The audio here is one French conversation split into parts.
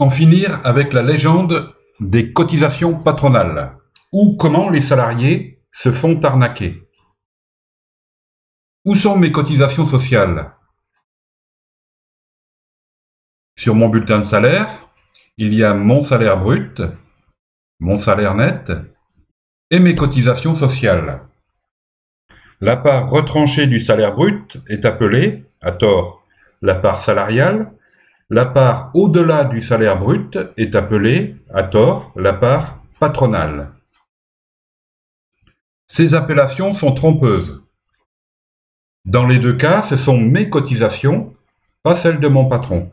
En finir avec la légende des cotisations patronales, ou comment les salariés se font arnaquer. Où sont mes cotisations sociales? Sur mon bulletin de salaire, il y a mon salaire brut, mon salaire net et mes cotisations sociales. La part retranchée du salaire brut est appelée, à tort, la part salariale. La part au-delà du salaire brut est appelée, à tort, la part patronale. Ces appellations sont trompeuses. Dans les deux cas, ce sont mes cotisations, pas celles de mon patron.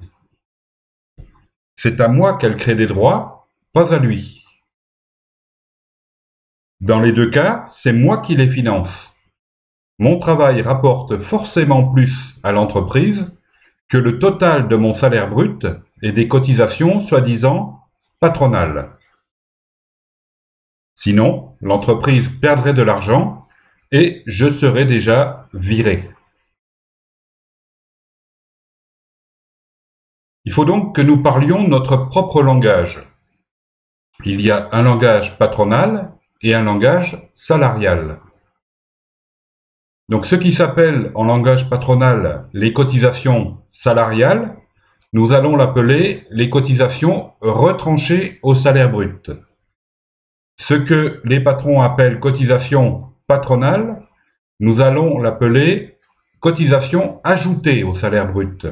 C'est à moi qu'elle crée des droits, pas à lui. Dans les deux cas, c'est moi qui les finance. Mon travail rapporte forcément plus à l'entreprise que le total de mon salaire brut et des cotisations soi-disant patronales. Sinon, l'entreprise perdrait de l'argent et je serais déjà viré. Il faut donc que nous parlions notre propre langage. Il y a un langage patronal et un langage salarial. Donc ce qui s'appelle en langage patronal les cotisations salariales, nous allons l'appeler les cotisations retranchées au salaire brut. Ce que les patrons appellent cotisation patronale, nous allons l'appeler cotisation ajoutée au salaire brut.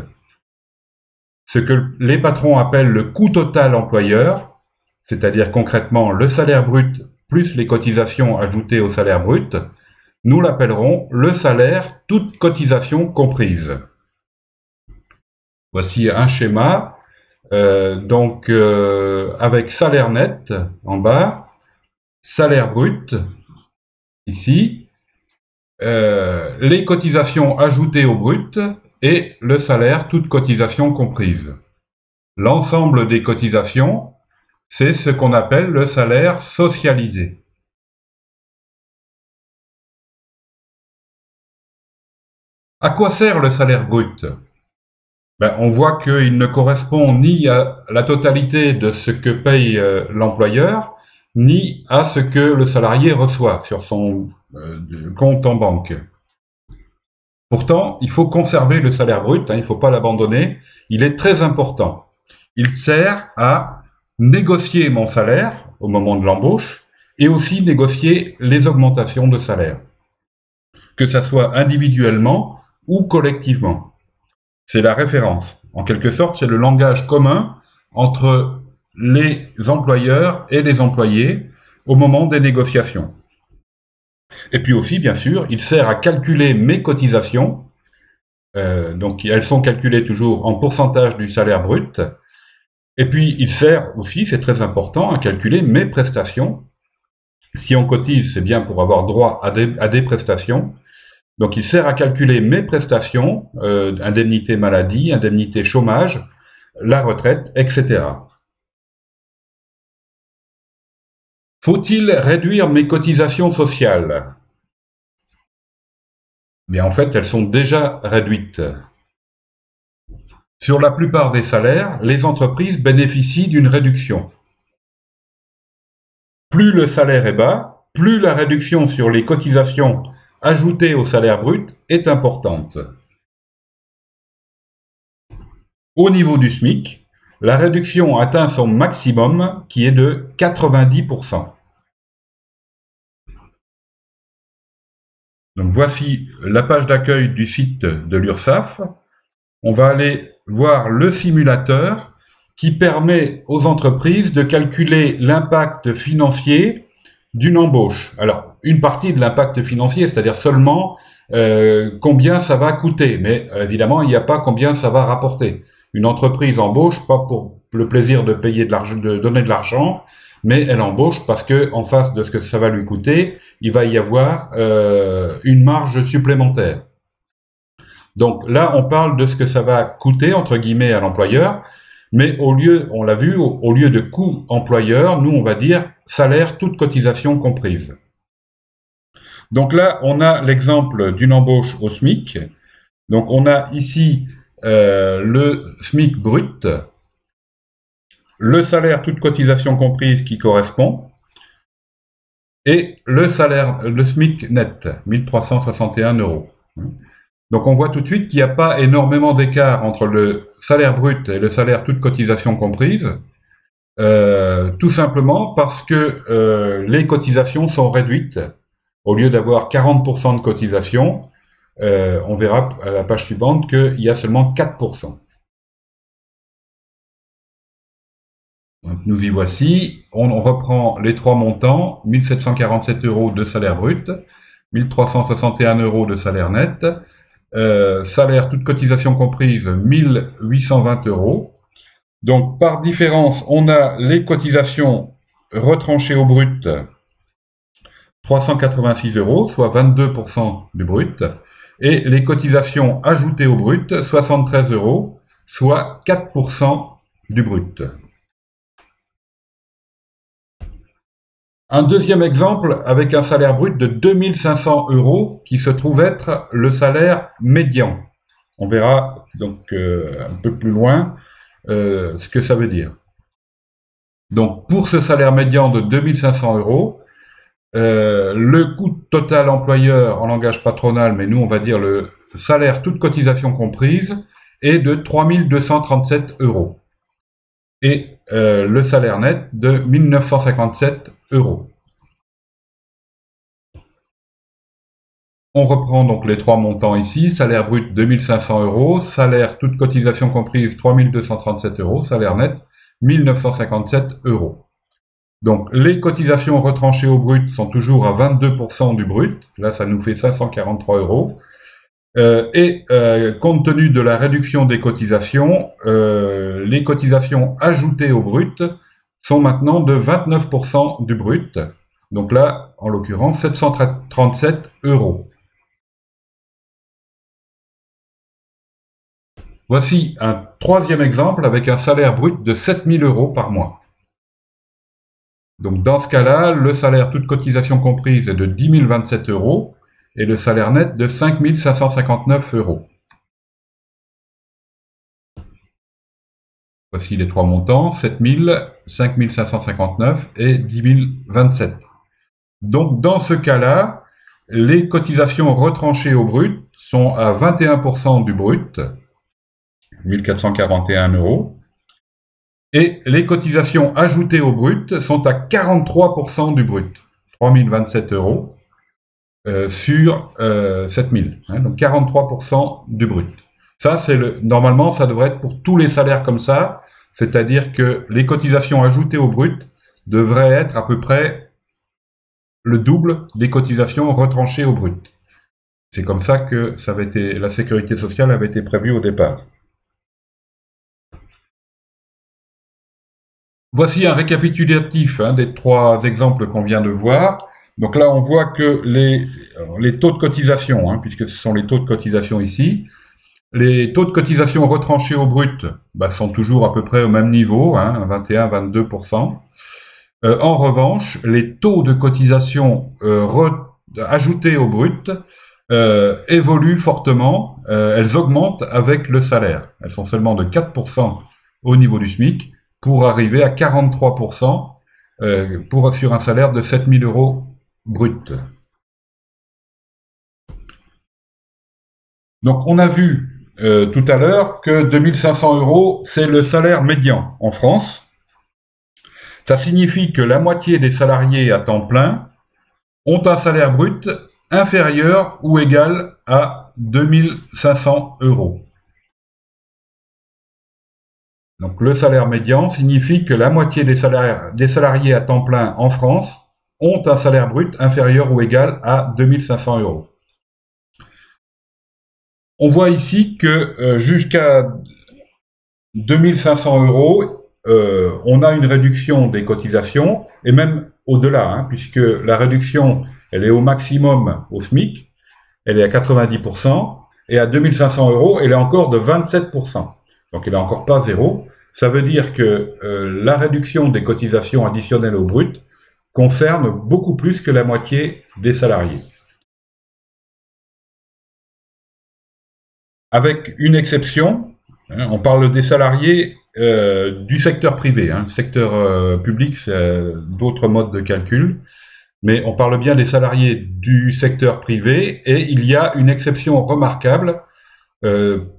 Ce que les patrons appellent le coût total employeur, c'est-à-dire concrètement le salaire brut plus les cotisations ajoutées au salaire brut, nous l'appellerons le salaire, toute cotisation comprise. Voici un schéma, avec salaire net en bas, salaire brut ici, les cotisations ajoutées au brut et le salaire, toute cotisation comprise. L'ensemble des cotisations, c'est ce qu'on appelle le salaire socialisé. À quoi sert le salaire brut? On voit qu'il ne correspond ni à la totalité de ce que paye l'employeur, ni à ce que le salarié reçoit sur son compte en banque. Pourtant, il faut conserver le salaire brut, il ne faut pas l'abandonner, il est très important. Il sert à négocier mon salaire au moment de l'embauche et aussi négocier les augmentations de salaire, que ça soit individuellement ou collectivement. C'est la référence. En quelque sorte, c'est le langage commun entre les employeurs et les employés au moment des négociations. Et puis aussi, bien sûr, il sert à calculer mes cotisations. Donc, elles sont calculées toujours en pourcentage du salaire brut. Et puis, il sert aussi, c'est très important, à calculer mes prestations. Si on cotise, c'est bien pour avoir droit à des prestations. Donc, il sert à calculer mes prestations, indemnité maladie, indemnité chômage, la retraite, etc. Faut-il réduire mes cotisations sociales? En fait, elles sont déjà réduites. Sur la plupart des salaires, les entreprises bénéficient d'une réduction. Plus le salaire est bas, plus la réduction sur les cotisations ajoutées au salaire brut est importante. Au niveau du SMIC, la réduction atteint son maximum qui est de 90%. Donc voici la page d'accueil du site de l'URSSAF. On va aller voir le simulateur qui permet aux entreprises de calculer l'impact financier d'une embauche. Alors, une partie de l'impact financier, c'est-à-dire seulement combien ça va coûter, mais évidemment, il n'y a pas combien ça va rapporter. Une entreprise embauche pas pour le plaisir de payer de l'argent, de donner de l'argent, mais elle embauche parce que en face de ce que ça va lui coûter, il va y avoir une marge supplémentaire. Donc là, on parle de ce que ça va coûter, entre guillemets, à l'employeur, mais au lieu, on l'a vu, au lieu de coût employeur, nous, on va dire salaire, toute cotisation comprise. Donc là, on a l'exemple d'une embauche au SMIC. Donc on a ici le SMIC brut. le salaire, toute cotisation comprise qui correspond, et le salaire, le SMIC net, 1361 €. Donc on voit tout de suite qu'il n'y a pas énormément d'écart entre le salaire brut et le salaire toute cotisation comprise, tout simplement parce que les cotisations sont réduites. Au lieu d'avoir 40% de cotisation, on verra à la page suivante qu'il y a seulement 4%. Donc nous y voici, on reprend les trois montants, 1747 € de salaire brut, 1361 € de salaire net, salaire toute cotisation comprise 1820 €. Donc par différence, on a les cotisations retranchées au brut, 386 €, soit 22% du brut, et les cotisations ajoutées au brut, 73 €, soit 4% du brut. Un deuxième exemple avec un salaire brut de 2500 € qui se trouve être le salaire médian. On verra donc un peu plus loin ce que ça veut dire. Donc pour ce salaire médian de 2500 €, le coût total employeur en langage patronal, mais nous on va dire le salaire toute cotisation comprise, est de 3237 €. Et le salaire net de 1957 €. On reprend donc les trois montants ici, salaire brut 2500 €, salaire toute cotisation comprise 3237 €, salaire net 1957 €. Donc les cotisations retranchées au brut sont toujours à 22% du brut, là ça nous fait 543 €. Compte tenu de la réduction des cotisations, les cotisations ajoutées au brut sont maintenant de 29% du brut. Donc là, en l'occurrence, 737 €. Voici un troisième exemple avec un salaire brut de 7000 € par mois. Donc dans ce cas-là, le salaire toute cotisation comprise est de 10 027 € et le salaire net de 5 559 €. Voici les trois montants, 7 000, 5 559 et 10 027. Donc dans ce cas-là, les cotisations retranchées au brut sont à 21% du brut, 1441 €, et les cotisations ajoutées au brut sont à 43% du brut, 3027 € sur 7000, hein, donc 43% du brut. Ça, normalement, ça devrait être pour tous les salaires comme ça, c'est-à-dire que les cotisations ajoutées au brut devraient être à peu près le double des cotisations retranchées au brut. C'est comme ça que la sécurité sociale avait été prévue au départ. Voici un récapitulatif des trois exemples qu'on vient de voir. Donc là, on voit que les taux de cotisation, puisque ce sont les taux de cotisation ici, les taux de cotisation retranchés au brut sont toujours à peu près au même niveau, 21-22%. En revanche, les taux de cotisation ajoutés au brut évoluent fortement, elles augmentent avec le salaire. Elles sont seulement de 4% au niveau du SMIC pour arriver à 43% sur un salaire de 7000 € brut. Donc on a vu tout à l'heure que 2500 €, c'est le salaire médian en France. Ça signifie que la moitié des salariés à temps plein ont un salaire brut inférieur ou égal à 2500 €. Donc le salaire médian signifie que la moitié des salariés à temps plein en France ont un salaire brut inférieur ou égal à 2500 €. On voit ici que jusqu'à 2500 €, on a une réduction des cotisations, et même au-delà, puisque la réduction, elle est au maximum au SMIC, elle est à 90%, et à 2500 €, elle est encore de 27%. Donc elle n'est encore pas zéro. Ça veut dire que la réduction des cotisations additionnelles au brut concerne beaucoup plus que la moitié des salariés. Avec une exception, on parle des salariés du secteur privé. Le secteur public, c'est d'autres modes de calcul. Mais on parle bien des salariés du secteur privé, et il y a une exception remarquable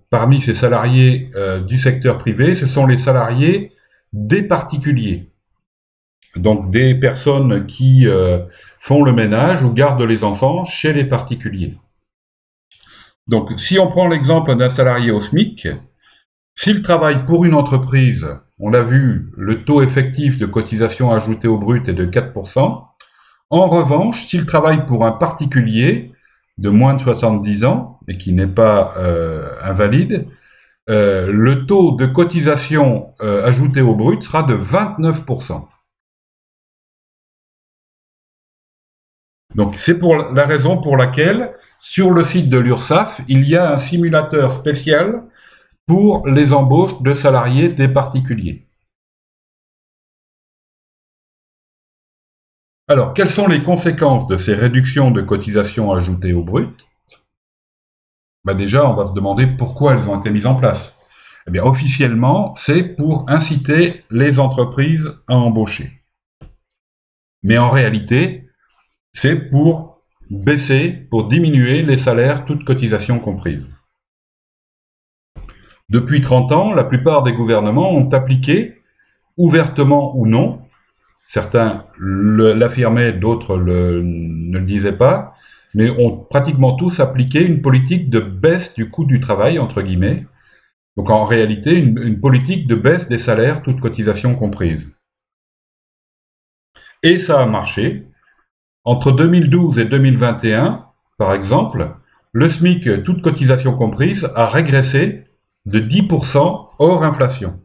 parmi ces salariés du secteur privé, ce sont les salariés des particuliers. Donc des personnes qui font le ménage ou gardent les enfants chez les particuliers. Donc si on prend l'exemple d'un salarié au SMIC, s'il travaille pour une entreprise, on l'a vu, le taux effectif de cotisation ajoutée au brut est de 4%. En revanche, s'il travaille pour un particulier de moins de 70 ans et qui n'est pas invalide, le taux de cotisation ajoutée au brut sera de 29%. Donc c'est pour la raison pour laquelle, sur le site de l'URSSAF, il y a un simulateur spécial pour les embauches de salariés des particuliers. Alors, quelles sont les conséquences de ces réductions de cotisations ajoutées au brut? Déjà, on va se demander pourquoi elles ont été mises en place. Eh bien, officiellement, c'est pour inciter les entreprises à embaucher. Mais en réalité, c'est pour baisser, pour diminuer les salaires, toutes cotisations comprises. Depuis 30 ans, la plupart des gouvernements ont appliqué, ouvertement ou non, certains l'affirmaient, d'autres ne le disaient pas, mais ont pratiquement tous appliqué une politique de baisse du coût du travail, entre guillemets. Donc en réalité, une politique de baisse des salaires, toutes cotisations comprises. Et ça a marché. Entre 2012 et 2021, par exemple, le SMIC, toutes cotisations comprises, a régressé de 10% hors inflation.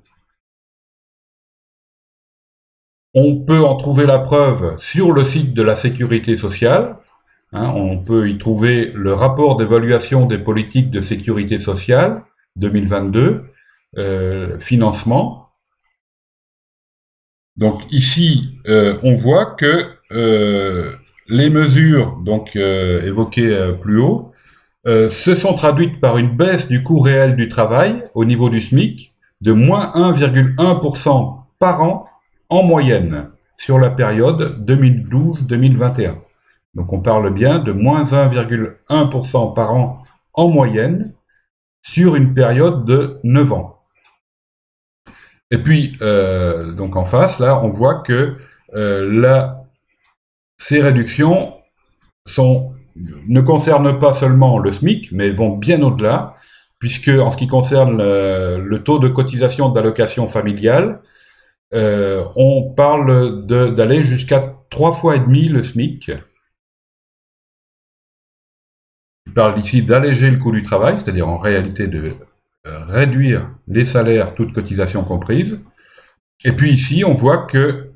On peut en trouver la preuve sur le site de la Sécurité sociale. On peut y trouver le rapport d'évaluation des politiques de sécurité sociale 2022, financement. Donc ici, on voit que les mesures donc évoquées plus haut se sont traduites par une baisse du coût réel du travail au niveau du SMIC de moins 1,1% par an en moyenne sur la période 2012-2021. Donc on parle bien de moins 1,1% par an en moyenne sur une période de 9 ans. Et puis, donc en face, là, on voit que ces réductions ne concernent pas seulement le SMIC, mais vont bien au-delà, puisque en ce qui concerne le taux de cotisation d'allocation familiale, on parle d'aller jusqu'à 3,5 fois le SMIC. Je parle ici d'alléger le coût du travail, c'est-à-dire en réalité de réduire les salaires, toutes cotisations comprises. Et puis ici, on voit que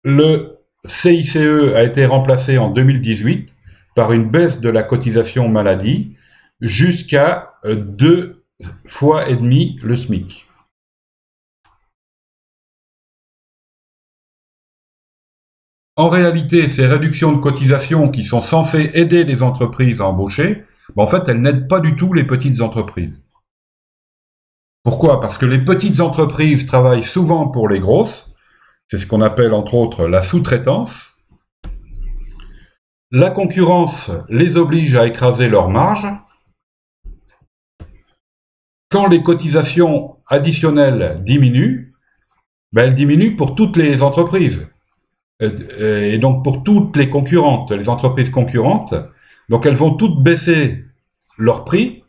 le CICE a été remplacé en 2018 par une baisse de la cotisation maladie jusqu'à 2,5 fois le SMIC. En réalité, ces réductions de cotisations qui sont censées aider les entreprises à embaucher, en fait, elles n'aident pas du tout les petites entreprises. Pourquoi? Parce que les petites entreprises travaillent souvent pour les grosses. C'est ce qu'on appelle entre autres la sous-traitance. La concurrence les oblige à écraser leurs marges. Quand les cotisations additionnelles diminuent, elles diminuent pour toutes les entreprises. Et donc pour toutes les concurrentes, les entreprises concurrentes, donc elles vont toutes baisser leur prix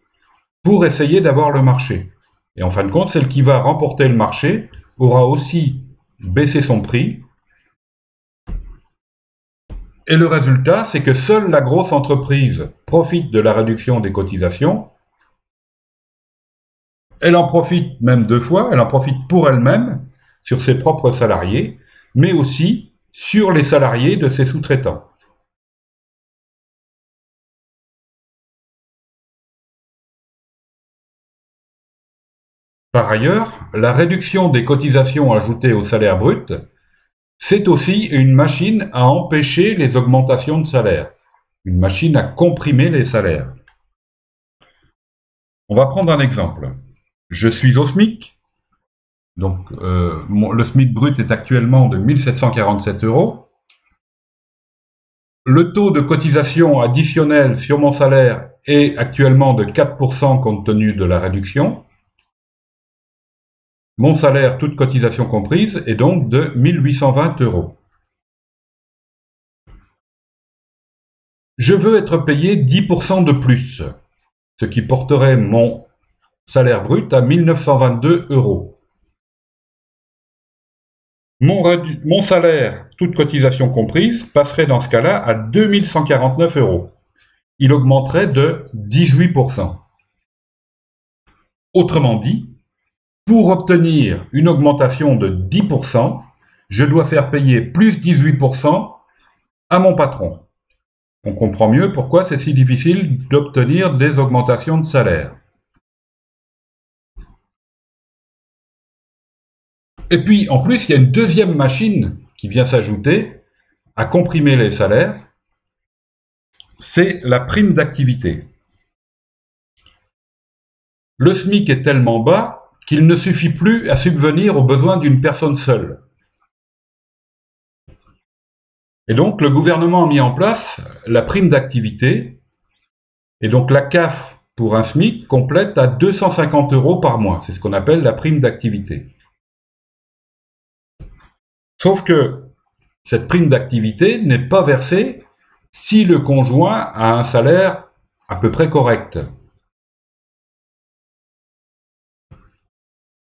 pour essayer d'avoir le marché. Et en fin de compte, celle qui va remporter le marché aura aussi baissé son prix. Et le résultat, c'est que seule la grosse entreprise profite de la réduction des cotisations. Elle en profite même 2 fois, elle en profite pour elle-même, sur ses propres salariés, mais aussi sur les salariés de ses sous-traitants. Par ailleurs, la réduction des cotisations ajoutées au salaire brut, c'est aussi une machine à empêcher les augmentations de salaire, une machine à comprimer les salaires. On va prendre un exemple. Je suis au SMIC. Donc, le SMIC brut est actuellement de 1 747 €. Le taux de cotisation additionnel sur mon salaire est actuellement de 4% compte tenu de la réduction. Mon salaire, toute cotisation comprise, est donc de 1 820 €. Je veux être payé 10% de plus, ce qui porterait mon salaire brut à 1 922 €. Mon salaire, toute cotisation comprise, passerait dans ce cas-là à 2 149 €. Il augmenterait de 18%. Autrement dit, pour obtenir une augmentation de 10%, je dois faire payer plus 18% à mon patron. On comprend mieux pourquoi c'est si difficile d'obtenir des augmentations de salaire. Et puis, en plus, il y a une deuxième machine qui vient s'ajouter à comprimer les salaires, c'est la prime d'activité. Le SMIC est tellement bas qu'il ne suffit plus à subvenir aux besoins d'une personne seule. Et donc, le gouvernement a mis en place la prime d'activité, et donc la CAF pour un SMIC complète à 250 € par mois. C'est ce qu'on appelle la prime d'activité. Sauf que cette prime d'activité n'est pas versée si le conjoint a un salaire à peu près correct.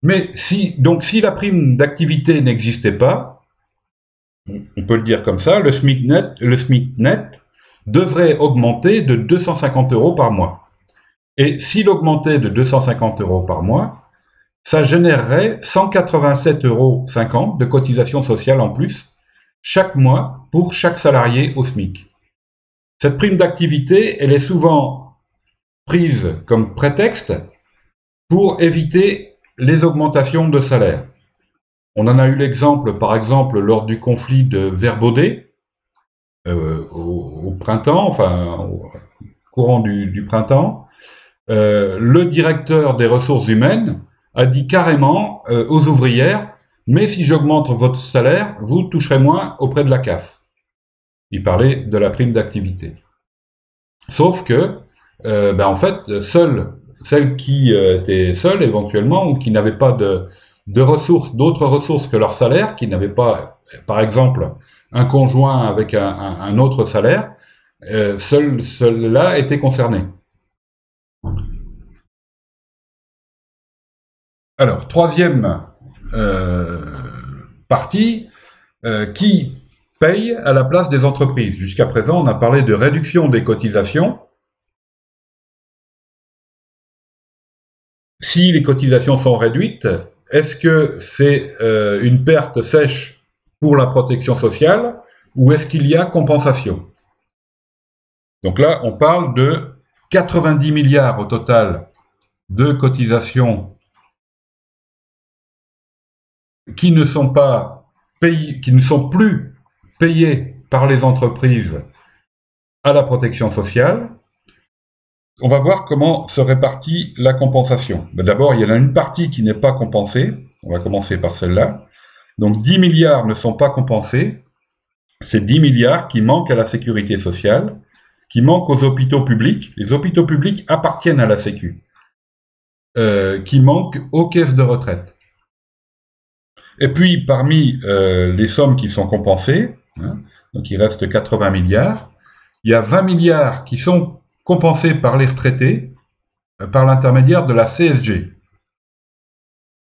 Mais si la prime d'activité n'existait pas, on peut le dire comme ça, le SMIC net devrait augmenter de 250 € par mois. Et s'il augmentait de 250 € par mois, ça générerait 187,50 € de cotisation sociale en plus chaque mois pour chaque salarié au SMIC. Cette prime d'activité, elle est souvent prise comme prétexte pour éviter les augmentations de salaire. On en a eu l'exemple, par exemple, lors du conflit de Verbaudet, au printemps, enfin au courant du printemps. Le directeur des ressources humaines a dit carrément aux ouvrières, mais si j'augmente votre salaire, vous toucherez moins auprès de la CAF. Il parlait de la prime d'activité. Sauf que, en fait, celles qui étaient seules éventuellement ou qui n'avaient pas d'autres ressources que leur salaire, qui n'avaient pas, par exemple, un conjoint avec un autre salaire, ceux-là étaient concernés. Alors, troisième partie, qui paye à la place des entreprises. Jusqu'à présent, on a parlé de réduction des cotisations. Si les cotisations sont réduites, est-ce que c'est une perte sèche pour la protection sociale ou est-ce qu'il y a compensation? Donc là, on parle de 90 milliards au total de cotisations qui ne sont plus payées par les entreprises à la protection sociale. On va voir comment se répartit la compensation. D'abord, il y en a une partie qui n'est pas compensée. On va commencer par celle-là. Donc 10 milliards ne sont pas compensés. C'est 10 milliards qui manquent à la sécurité sociale, qui manquent aux hôpitaux publics. Les hôpitaux publics appartiennent à la Sécu. Qui manquent aux caisses de retraite. Et puis, parmi les sommes qui sont compensées, donc il reste 80 milliards, il y a 20 milliards qui sont compensés par les retraités par l'intermédiaire de la CSG.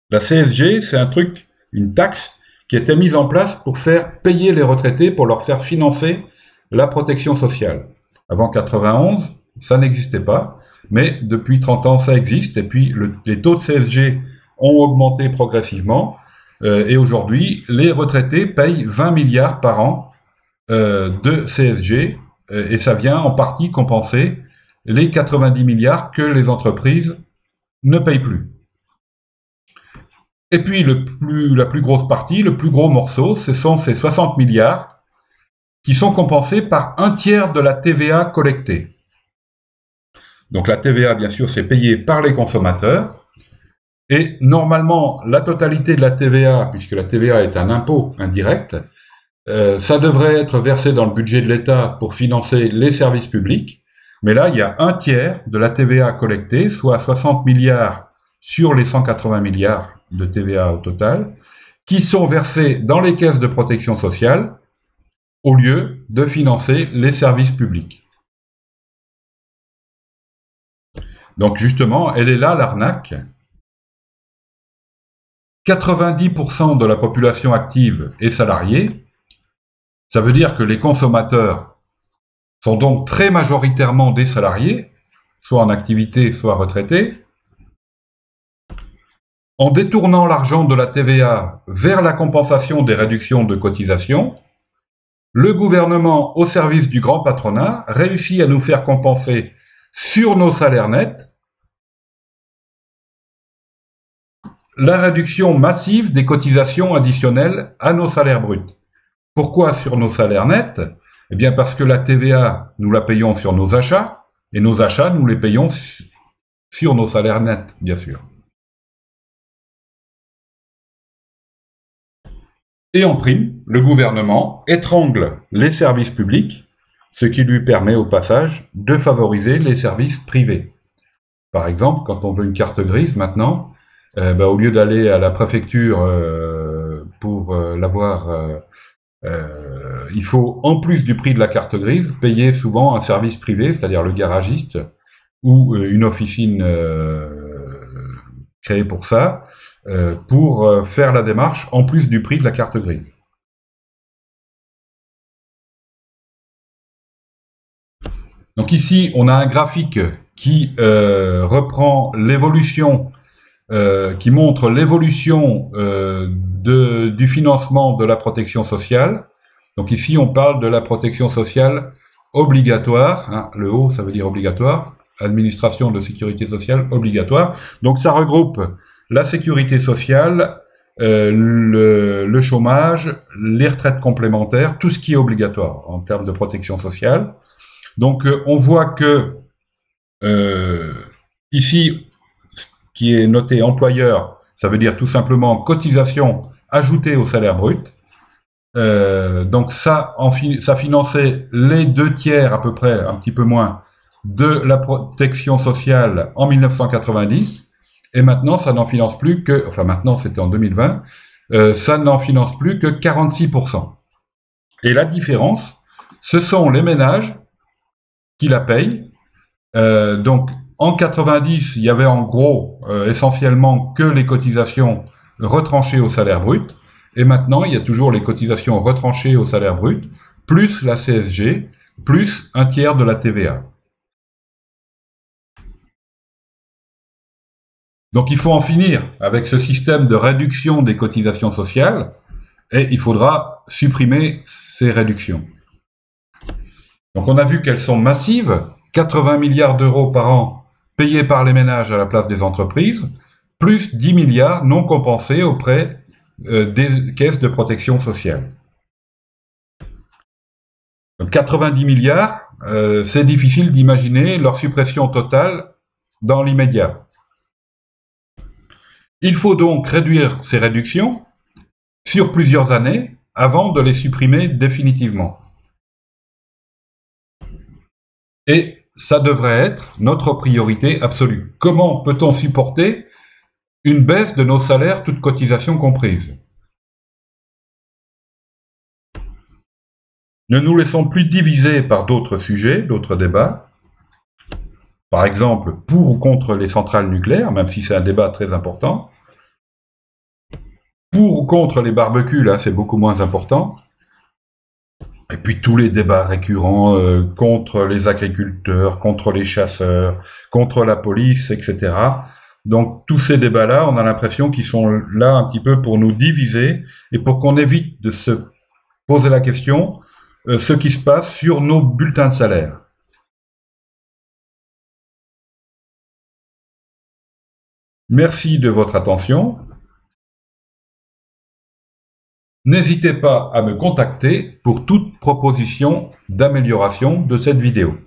La CSG, c'est une taxe qui était mise en place pour faire payer les retraités, pour leur faire financer la protection sociale. Avant 91, ça n'existait pas, mais depuis 30 ans, ça existe, et puis les taux de CSG ont augmenté progressivement, et aujourd'hui, les retraités payent 20 milliards par an de CSG, et ça vient en partie compenser les 90 milliards que les entreprises ne payent plus. Et puis la plus grosse partie, le plus gros morceau, ce sont ces 60 milliards qui sont compensés par un tiers de la TVA collectée. Donc la TVA, bien sûr, c'est payé par les consommateurs, Et normalement, la totalité de la TVA, puisque la TVA est un impôt indirect, ça devrait être versé dans le budget de l'État pour financer les services publics. Mais là, il y a un tiers de la TVA collectée, soit 60 milliards sur les 180 milliards de TVA au total, qui sont versés dans les caisses de protection sociale au lieu de financer les services publics. Donc justement, elle est là l'arnaque. 90% de la population active est salariée. Ça veut dire que les consommateurs sont donc très majoritairement des salariés, soit en activité, soit retraités. En détournant l'argent de la TVA vers la compensation des réductions de cotisations, le gouvernement, au service du grand patronat, réussit à nous faire compenser sur nos salaires nets la réduction massive des cotisations additionnelles à nos salaires bruts. Pourquoi sur nos salaires nets? Eh bien parce que la TVA, nous la payons sur nos achats, et nos achats, nous les payons sur nos salaires nets, bien sûr. Et en prime, le gouvernement étrangle les services publics, ce qui lui permet au passage de favoriser les services privés. Par exemple, quand on veut une carte grise maintenant, au lieu d'aller à la préfecture pour l'avoir, il faut, en plus du prix de la carte grise, payer souvent un service privé, c'est-à-dire le garagiste, ou une officine créée pour ça, pour faire la démarche en plus du prix de la carte grise. Donc ici, on a un graphique qui reprend l'évolution, qui montre l'évolution du financement de la protection sociale. Donc ici, on parle de la protection sociale obligatoire. Hein, le haut, ça veut dire obligatoire. Administration de sécurité sociale obligatoire. Donc ça regroupe la sécurité sociale, le chômage, les retraites complémentaires, tout ce qui est obligatoire en termes de protection sociale. Donc on voit que ici, ce qui est noté employeur, ça veut dire tout simplement cotisation ajoutée au salaire brut. Donc ça finançait les 2/3 à peu près, un petit peu moins, de la protection sociale en 1990, et maintenant ça n'en finance plus que, enfin maintenant c'était en 2020, ça n'en finance plus que 46%. Et la différence, ce sont les ménages qui la payent. Donc en 90, il y avait en gros essentiellement que les cotisations retranchées au salaire brut, et maintenant il y a toujours les cotisations retranchées au salaire brut, plus la CSG, plus un tiers de la TVA. Donc il faut en finir avec ce système de réduction des cotisations sociales, et il faudra supprimer ces réductions. Donc on a vu qu'elles sont massives, 80 milliards d'euros par an payés par les ménages à la place des entreprises, plus 10 milliards non compensés auprès des caisses de protection sociale. Donc 90 milliards, c'est difficile d'imaginer leur suppression totale dans l'immédiat. Il faut donc réduire ces réductions sur plusieurs années avant de les supprimer définitivement. Et ça devrait être notre priorité absolue. Comment peut-on supporter une baisse de nos salaires, toutes cotisations comprises? Ne nous laissons plus diviser par d'autres sujets, d'autres débats. Par exemple, pour ou contre les centrales nucléaires, même si c'est un débat très important. Pour ou contre les barbecues, là, c'est beaucoup moins important. Et puis tous les débats récurrents contre les agriculteurs, contre les chasseurs, contre la police, etc. Donc tous ces débats-là, on a l'impression qu'ils sont là un petit peu pour nous diviser et pour qu'on évite de se poser la question ce qui se passe sur nos bulletins de salaire. Merci de votre attention. N'hésitez pas à me contacter pour toute proposition d'amélioration de cette vidéo.